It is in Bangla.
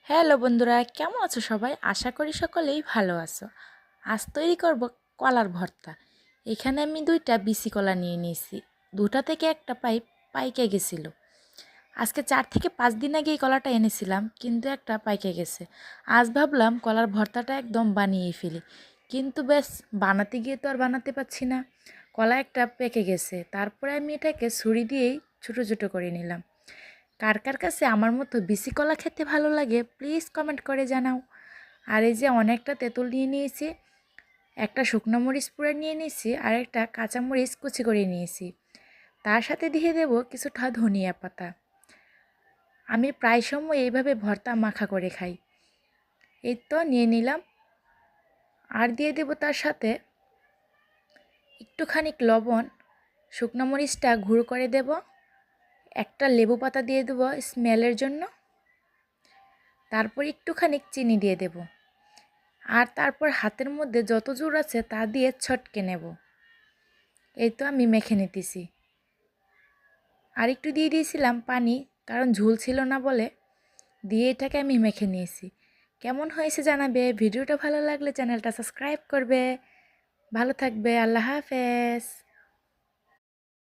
হ্যালো বন্ধুরা, কেমন আছো সবাই? আশা করি সকলেই ভালো আছো। আজ তৈরি করব কলার ভর্তা। এখানে আমি দুইটা বিসি কলা নিয়ে নিয়েছি। দুটা থেকে একটা পাইকে গেছিল। আজকে 4 থেকে 5 দিন আগে এই কলাটা এনেছিলাম, কিন্তু একটা পাইকে গেছে। আজ ভাবলাম কলার ভর্তাটা একদম বানিয়ে ফেলি, কিন্তু বেশ বানাতে গিয়ে তো আর বানাতে পারছি না। কলা একটা পেকে গেছে, তারপরে আমি এটাকে ছুরি দিয়েই ছোটো ছোটো করে নিলাম। কার কার কাছে আমার মতো বিসি কলা খেতে ভালো লাগে প্লিজ কমেন্ট করে জানাও। আর এই যে অনেকটা তেঁতুল নিয়ে নিয়েছি, একটা শুকনো মরিচ পুড়ে নিয়ে নিয়েছি, আর একটা কাঁচামরিচ কুচি করে নিয়েছি। তার সাথে দিয়ে দেব কিছুটা ধনিয়া পাতা। আমি প্রায় সময় এইভাবে ভর্তা মাখা করে খাই। এই তো নিয়ে নিলাম, আর দিয়ে দেব তার সাথে একটুখানি লবণ, শুকনো মরিচটা গুঁড়ো করে দেব, একটা লেবু পাতা দিয়ে দেবো স্মেলের জন্য, তারপর একটুখানি চিনি দিয়ে দেব, আর তারপর হাতের মধ্যে যত জোর আছে তা দিয়ে ছটকে নেব। এই তো আমি মেখে নিতেছি। আর একটু দিয়ে দিয়েছিলাম পানি, কারণ ঝোল ছিল না বলে। দিয়ে এটাকে আমি মেখে নিয়েছি। কেমন হয়েছে জানাবে। ভিডিওটা ভালো লাগলে চ্যানেলটা সাবস্ক্রাইব করবে। ভালো থাকবে। আল্লাহ হাফেজ।